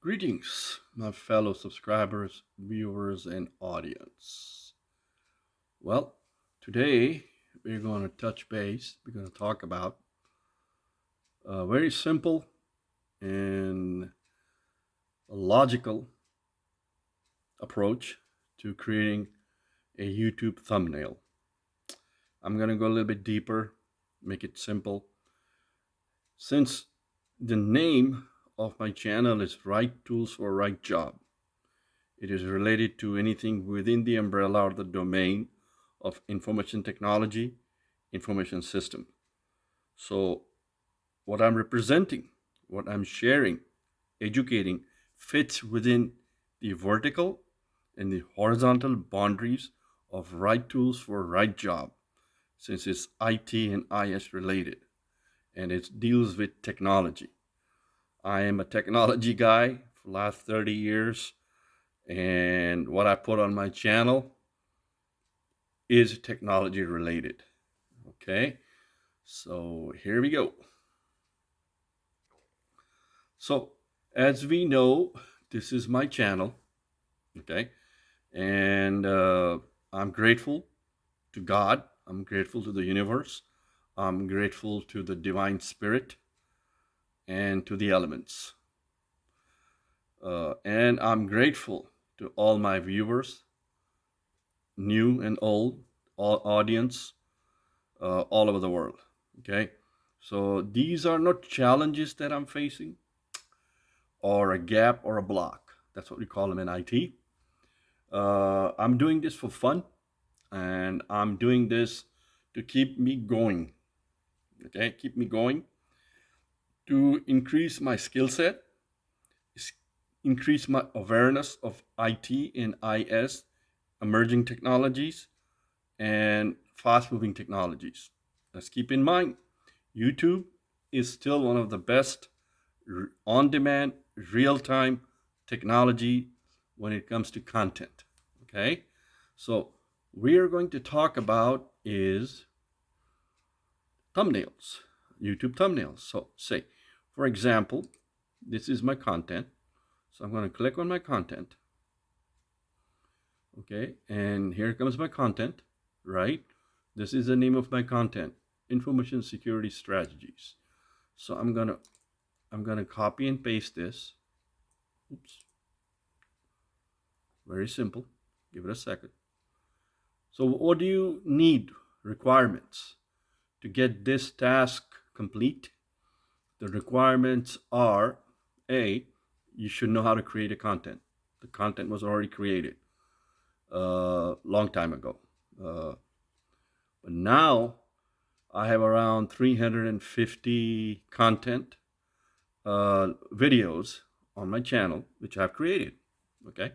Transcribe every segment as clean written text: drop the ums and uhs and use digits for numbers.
Greetings, my fellow subscribers, viewers, and audience. Well, today we're going to touch base. We're going to talk about a very simple and logical approach to creating a YouTube thumbnail. I'm going to go a little bit deeper, make it simple. Since the name of my channel is Right Tools for Right Job, it is related to anything within the umbrella or the domain of information technology, information system. So what I'm representing, what I'm sharing, educating fits within the vertical and the horizontal boundaries of right tools for right job, since it's IT and IS related and it deals with technology. I am a technology guy for the last 30 years, and what I put on my channel is technology related. Okay, so here we go. So as we know, this is my channel, okay, and I'm grateful to God, I'm grateful to the universe, I'm grateful to the divine spirit and to the elements, and I'm grateful to all my viewers, new and old, all audience, all over the world. Okay, so these are not challenges that I'm facing or a gap or a block. That's what we call them in IT. I'm doing this for fun, and I'm doing this to keep me going. Okay, keep me going, to increase my skill set, increase my awareness of IT and IS, emerging technologies, and fast-moving technologies. Let's keep in mind, YouTube is still one of the best on-demand, real-time technology when it comes to content. Okay, so we are going to talk about is thumbnails, YouTube thumbnails. So say, for example, this is my content. So I'm going to click on my content. Okay, and here comes my content, right? This is the name of my content, Information Security Strategies. So I'm gonna copy and paste this. Oops. Very simple. Give it a second. So what do you need? Requirements to get this task complete. The requirements are: A, you should know how to create a content. The content was already created a long time ago. But now I have around 350 content videos on my channel, which I've created. Okay.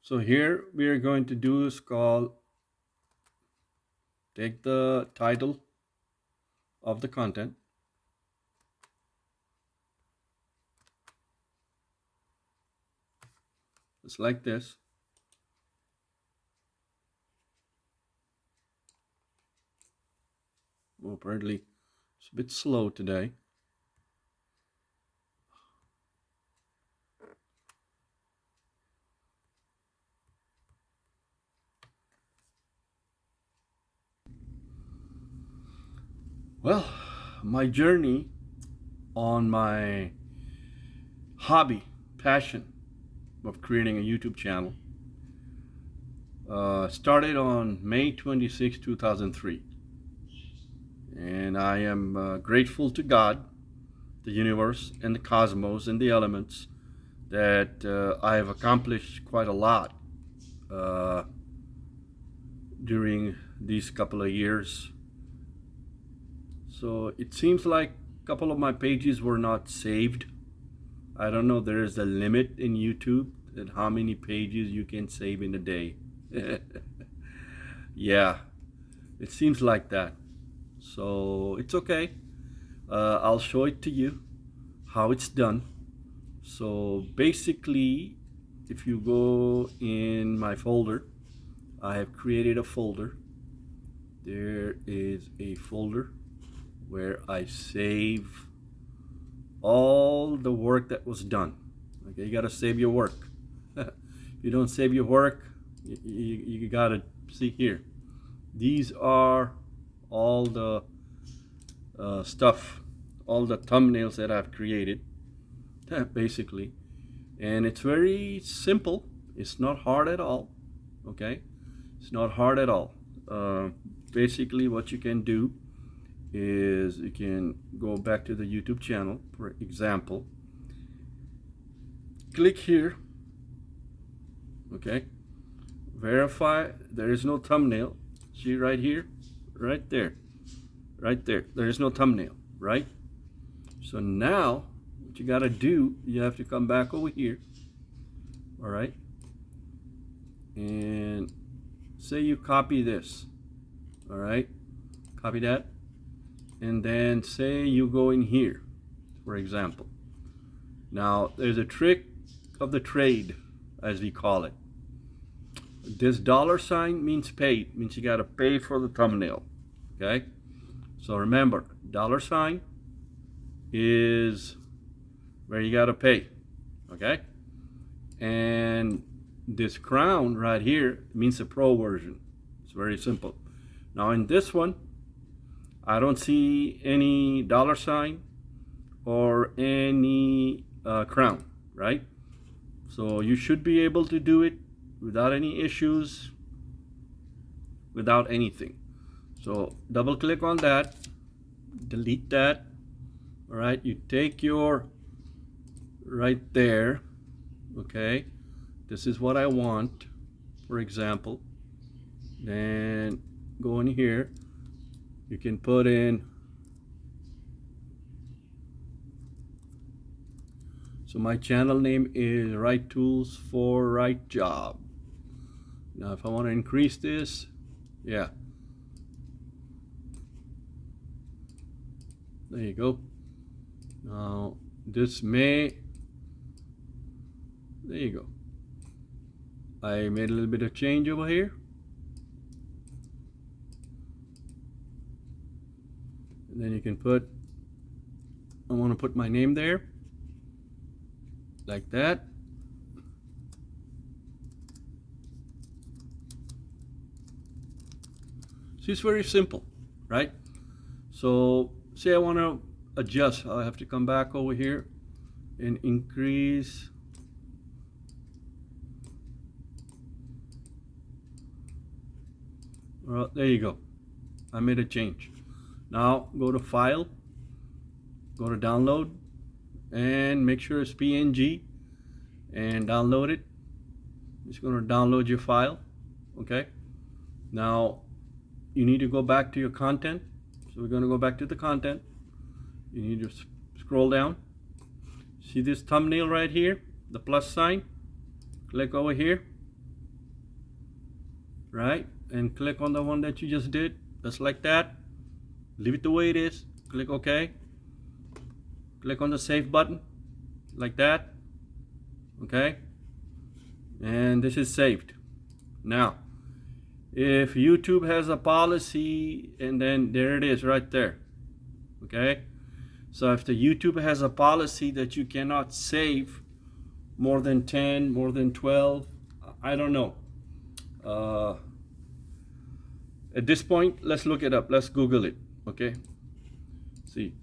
So here we are going to do is take the title of the content, just like this. Well, apparently it's a bit slow today. Well, my journey on my hobby, passion of creating a YouTube channel started on May 26, 2003. And I am grateful to God, the universe, and the cosmos, and the elements that I have accomplished quite a lot during these couple of years. So it seems like a couple of my pages were not saved. I don't know, there is a limit in YouTube that how many pages you can save in a day. Yeah, it seems like that. So it's okay. I'll show it to you how it's done. So basically, if you go in my folder, I have created a folder there is a folder where I save all the work that was done. Okay, you gotta save your work. If you don't save your work, you gotta see here. These are all the stuff, all the thumbnails that I've created, basically. And it's very simple. It's not hard at all. Okay, it's not hard at all. Basically, what you can do is you can go back to the YouTube channel, for example. Click here. Okay, verify there is no thumbnail. See right here, right there, right there. There is no thumbnail, right? So now what you gotta do, you have to come back over here. All right, and say you copy this. All right, copy that, and then say you go in here, for example. Now there's a trick of the trade, as we call it. This $ means paid, means you gotta pay for the thumbnail. Okay, so remember, $ is where you gotta pay. Okay, and this crown right here means the pro version. It's very simple. Now in this one, I don't see any $ or any crown, right? So you should be able to do it without any issues, without anything. So double click on that, delete that. All right, you take your right there. Okay, this is what I want, for example. Then go in here, you can put in, so my channel name is Right Tools for Right Job. Now if I want to increase this, yeah, there you go. Now this may, there you go. I made a little bit of change over here. And then you can put, I want to put my name there, like that. See, it's very simple, right? So say I want to adjust, I have to come back over here and increase. Well, there you go. I made a change. Now go to File, go to Download, and make sure it's PNG, and download it. It's going to download your file. Okay. Now you need to go back to your content. So we're going to go back to the content. You need to scroll down. See this thumbnail right here, the plus sign? Click over here, right? And click on the one that you just did, just like that. Leave it the way it is. Click OK. Click on the save button, like that. Okay. And this is saved. Now, if YouTube has a policy, and then there it is right there. Okay. So if the YouTube has a policy that you cannot save more than 10, more than 12, I don't know. At this point, let's look it up. Let's Google it. Okay. See.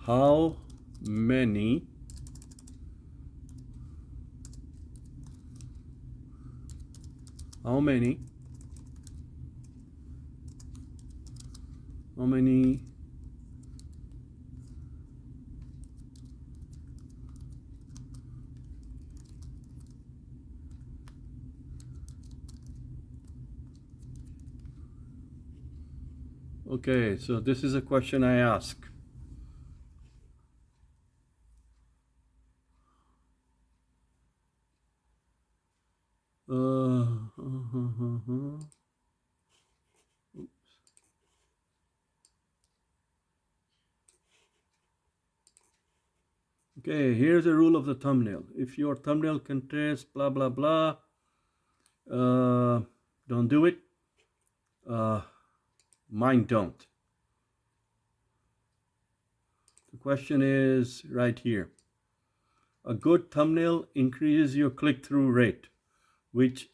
How many okay, so this is a question I ask. Okay, here's the rule of the thumbnail. If your thumbnail contains blah blah blah, don't do it. Mine don't. The question is right here. A good thumbnail increases your click-through rate, which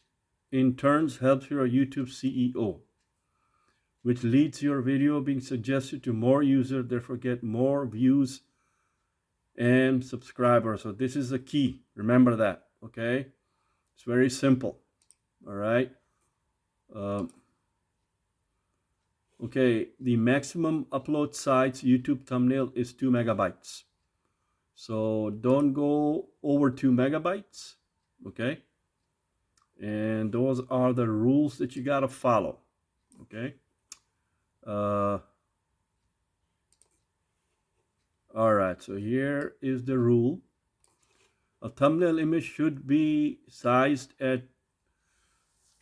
in turn helps your YouTube CEO, which leads your video being suggested to more users, therefore get more views and subscribers. So this is the key. Remember that, okay? It's very simple, all right? Okay, the maximum upload size YouTube thumbnail is 2 megabytes. So don't go over 2 megabytes, okay? And those are the rules that you gotta follow, okay? All right, so here is the rule. A thumbnail image should be sized at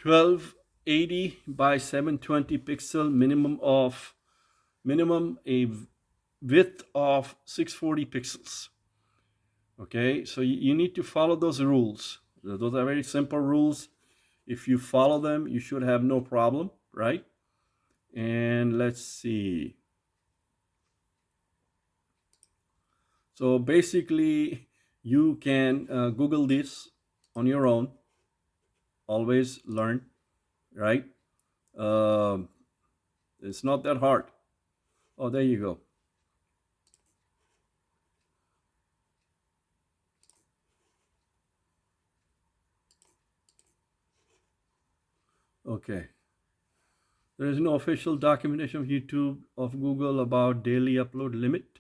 1280 by 720 pixel, minimum a width of 640 pixels. Okay, so you need to follow those rules. Those are very simple rules. If you follow them, you should have no problem, right? And let's see. So basically, you can Google this on your own. Always learn, right? It's not that hard. Oh, there you go. Okay. There is no official documentation of YouTube of Google about daily upload limit.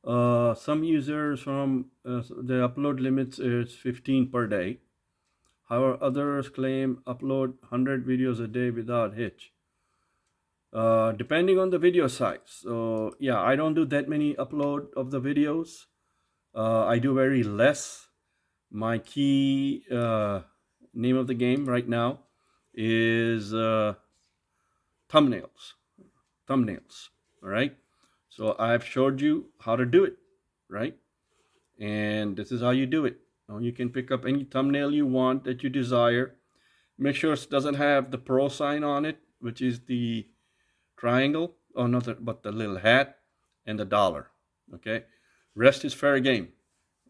Some users from the upload limits is 15 per day. However, others claim upload 100 videos a day without hitch. Depending on the video size. So yeah, I don't do that many upload of the videos. I do very less. My key name of the game right now is thumbnails. All right. So I've showed you how to do it, right? And this is how you do it. Now you can pick up any thumbnail you want that you desire. Make sure it doesn't have the pro sign on it, which is the triangle, but the little hat and the dollar. Okay. Rest is fair game.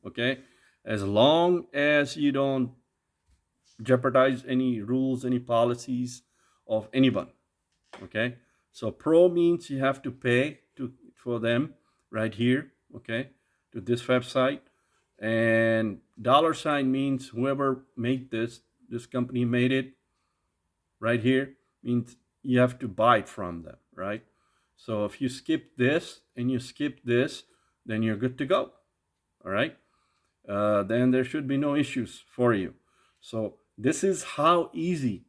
Okay. As long as you don't jeopardize any rules, any policies of anyone. Okay. So pro means you have to pay for them right here, okay, to this website. And dollar sign means whoever made this company made it right here, means you have to buy it from them, right? So if you skip this and you skip this, then you're good to go, all right? Then there should be no issues for you. So this is how easy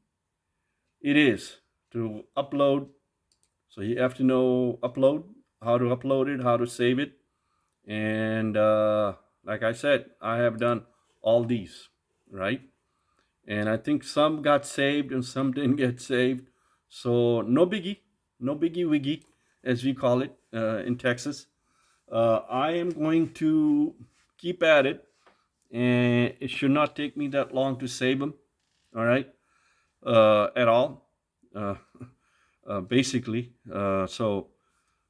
it is to upload. So you have to know how to upload it, how to save it. And like I said, I have done all these, right? And I think some got saved and some didn't get saved. So no biggie wiggy, as we call it in Texas. I am going to keep at it, and it should not take me that long to save them, all right, at all, basically. So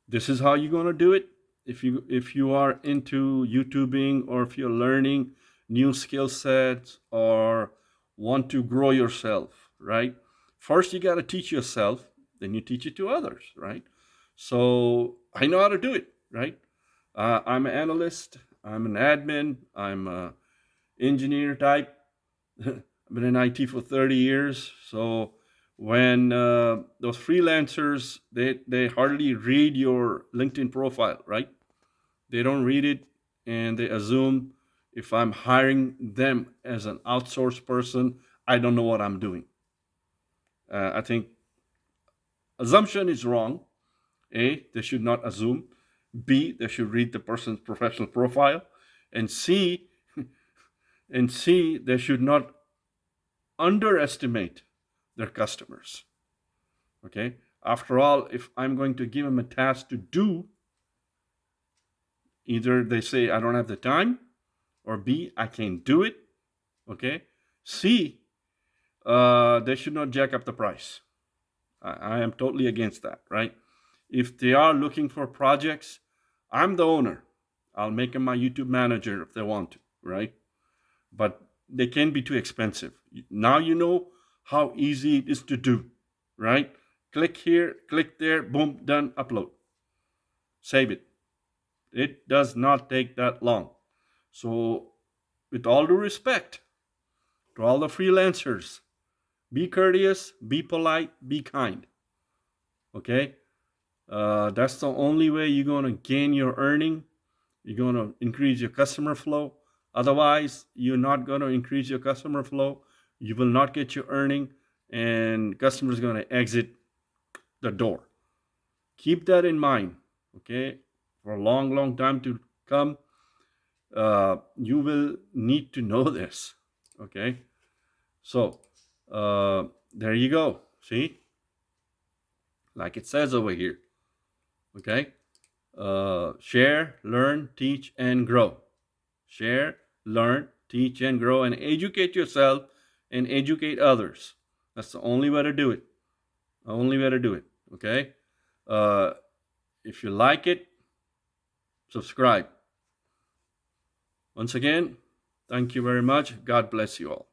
this is how you're going to do it. If you are into YouTubing, or if you're learning new skill sets or want to grow yourself, right? First, you got to teach yourself, then you teach it to others, right? So I know how to do it, right? I'm an analyst, I'm an admin, I'm an engineer type. I've been in IT for 30 years. So when those freelancers, they hardly read your LinkedIn profile, right? They don't read it, and they assume if I'm hiring them as an outsourced person, I don't know what I'm doing. I think assumption is wrong. A, they should not assume. B, they should read the person's professional profile. And C, they should not underestimate their customers. Okay? After all, if I'm going to give them a task to do, either they say I don't have the time, or B, I can't do it. Okay? C, they should not jack up the price. I am totally against that, right? If they are looking for projects, I'm the owner. I'll make them my YouTube manager if they want to, right? But they can be too expensive. Now you know how easy it is to do, right? Click here, click there, boom, done, upload. Save it. It does not take that long. So, with all due respect to all the freelancers, be courteous, be polite, be kind. Okay? That's the only way you're going to gain your earning. You're going to increase your customer flow. Otherwise, you're not going to increase your customer flow. You will not get your earning, and customers are going to exit the door. Keep that in mind, okay? For a long, long time to come, you will need to know this, okay? So, there you go. See? Like it says over here, okay? Share, learn, teach, and grow. Share, learn, teach, and grow, and educate yourself and educate others. That's the only way to do it. The only way to do it, okay? If you like it, subscribe. Once again, thank you very much. God bless you all.